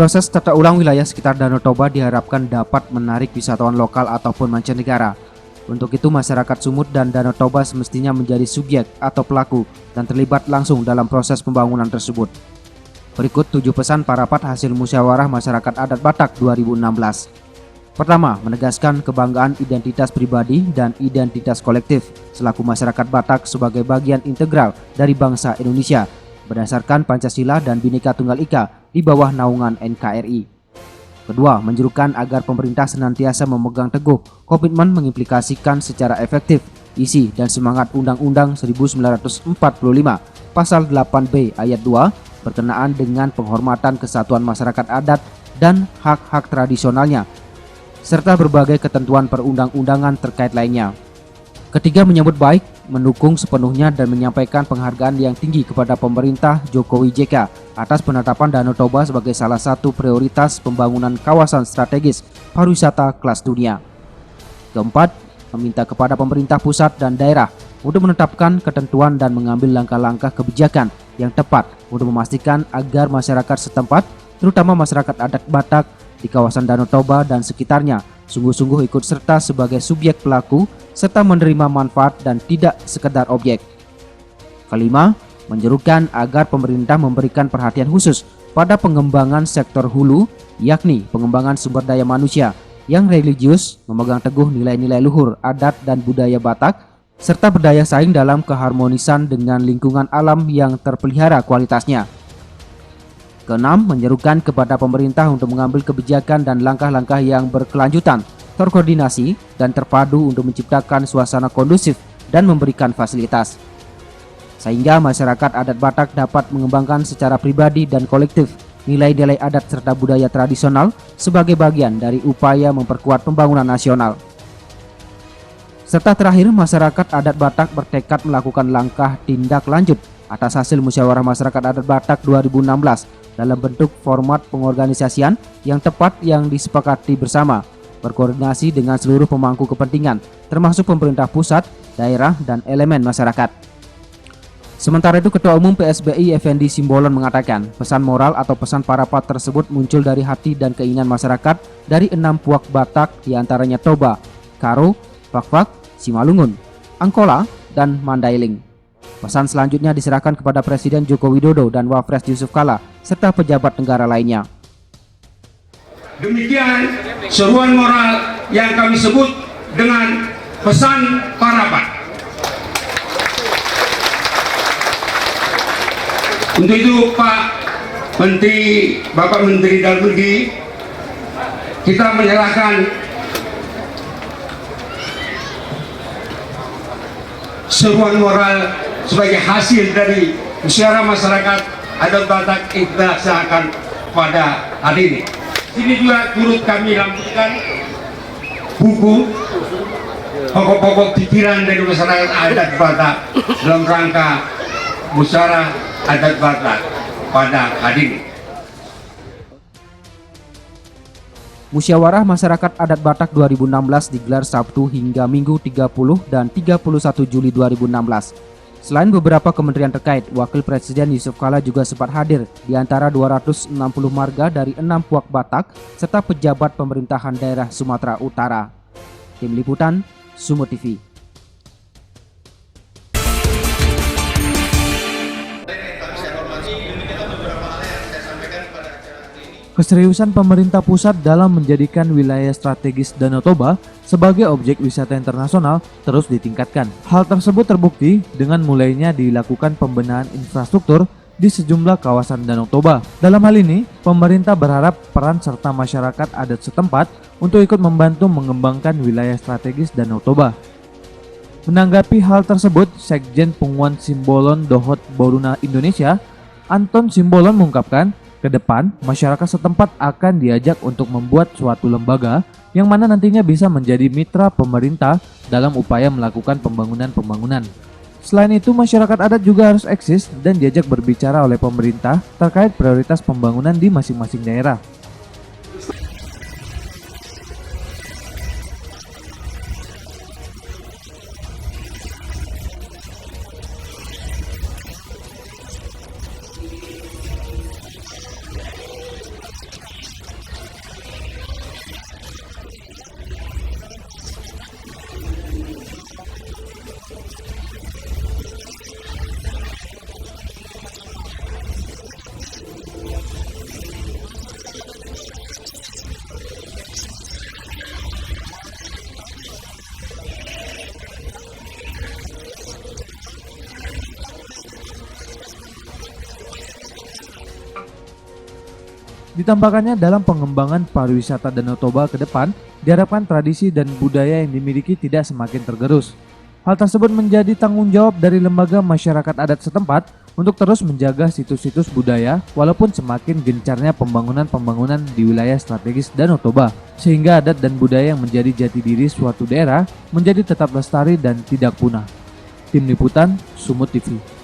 Proses tata ulang wilayah sekitar Danau Toba diharapkan dapat menarik wisatawan lokal ataupun mancanegara. Untuk itu masyarakat Sumut dan Danau Toba semestinya menjadi subjek atau pelaku dan terlibat langsung dalam proses pembangunan tersebut. Berikut 7 pesan parapat hasil musyawarah masyarakat adat Batak 2016. Pertama, menegaskan kebanggaan identitas pribadi dan identitas kolektif selaku masyarakat Batak sebagai bagian integral dari bangsa Indonesia berdasarkan Pancasila dan Bhinneka Tunggal Ika di bawah naungan NKRI. Kedua, menyerukan agar pemerintah senantiasa memegang teguh komitmen mengimplikasikan secara efektif isi dan semangat Undang-Undang 1945 Pasal 8B Ayat 2 berkenaan dengan penghormatan kesatuan masyarakat adat dan hak-hak tradisionalnya, serta berbagai ketentuan perundang-undangan terkait lainnya. Ketiga, menyambut baik, mendukung sepenuhnya dan menyampaikan penghargaan yang tinggi kepada pemerintah Jokowi JK atas penetapan Danau Toba sebagai salah satu prioritas pembangunan kawasan strategis pariwisata kelas dunia. Keempat, meminta kepada pemerintah pusat dan daerah untuk menetapkan ketentuan dan mengambil langkah-langkah kebijakan yang tepat untuk memastikan agar masyarakat setempat, terutama masyarakat adat Batak di kawasan Danau Toba dan sekitarnya, sungguh-sungguh ikut serta sebagai subjek pelaku serta menerima manfaat dan tidak sekedar objek. Kelima, menyerukan agar pemerintah memberikan perhatian khusus pada pengembangan sektor hulu, yakni pengembangan sumber daya manusia yang religius, memegang teguh nilai-nilai luhur adat dan budaya Batak, serta berdaya saing dalam keharmonisan dengan lingkungan alam yang terpelihara kualitasnya. Keenam, menyerukan kepada pemerintah untuk mengambil kebijakan dan langkah-langkah yang berkelanjutan, terkoordinasi, dan terpadu untuk menciptakan suasana kondusif dan memberikan fasilitas, sehingga masyarakat adat Batak dapat mengembangkan secara pribadi dan kolektif nilai-nilai adat serta budaya tradisional sebagai bagian dari upaya memperkuat pembangunan nasional. Serta terakhir, masyarakat adat Batak bertekad melakukan langkah tindak lanjut atas hasil musyawarah masyarakat adat Batak 2016 dalam bentuk format pengorganisasian yang tepat yang disepakati bersama, berkoordinasi dengan seluruh pemangku kepentingan, termasuk pemerintah pusat, daerah, dan elemen masyarakat. Sementara itu, Ketua Umum PSBI Effendi Simbolon mengatakan, pesan moral atau pesan parapat tersebut muncul dari hati dan keinginan masyarakat dari 6 puak Batak, diantaranya Toba, Karo, Fakfak, Simalungun, Angkola, dan Mandailing. Pesan selanjutnya diserahkan kepada Presiden Joko Widodo dan Wapres Yusuf Kala, serta pejabat negara lainnya. Demikian seruan moral yang kami sebut dengan pesan parapat. Untuk itu Bapak Menteri Dalam Negeri, kita menyerahkan seruan moral sebagai hasil dari musyawarah masyarakat adat Batak yang dilaksanakan pada hari ini. Ini juga turut kami lampirkan buku pokok-pokok pikiran dari masyarakat adat Batak dalam rangka musyawarah adat Batak pada hari ini. Musyawarah Masyarakat Adat Batak 2016 digelar Sabtu hingga Minggu 30 dan 31 Juli 2016. Selain beberapa kementerian terkait, Wakil Presiden Yusuf Kala juga sempat hadir di antara 260 marga dari 6 puak Batak serta pejabat pemerintahan daerah Sumatera Utara. Tim Liputan, Sumut TV. Keseriusan pemerintah pusat dalam menjadikan wilayah strategis Danau Toba sebagai objek wisata internasional terus ditingkatkan. Hal tersebut terbukti dengan mulainya dilakukan pembenahan infrastruktur di sejumlah kawasan Danau Toba. Dalam hal ini, pemerintah berharap peran serta masyarakat adat setempat untuk ikut membantu mengembangkan wilayah strategis Danau Toba. Menanggapi hal tersebut, Sekjen Pungwan Simbolon Dohot Boruna Indonesia, Anton Simbolon mengungkapkan, ke depan, masyarakat setempat akan diajak untuk membuat suatu lembaga yang mana nantinya bisa menjadi mitra pemerintah dalam upaya melakukan pembangunan. Selain itu, masyarakat adat juga harus eksis dan diajak berbicara oleh pemerintah terkait prioritas pembangunan di masing-masing daerah. Ditambahkannya dalam pengembangan pariwisata Danau Toba ke depan, diharapkan tradisi dan budaya yang dimiliki tidak semakin tergerus. Hal tersebut menjadi tanggung jawab dari lembaga masyarakat adat setempat untuk terus menjaga situs-situs budaya walaupun semakin gencarnya pembangunan di wilayah strategis Danau Toba, sehingga adat dan budaya yang menjadi jati diri suatu daerah menjadi tetap lestari dan tidak punah. Tim Liputan, Sumut TV.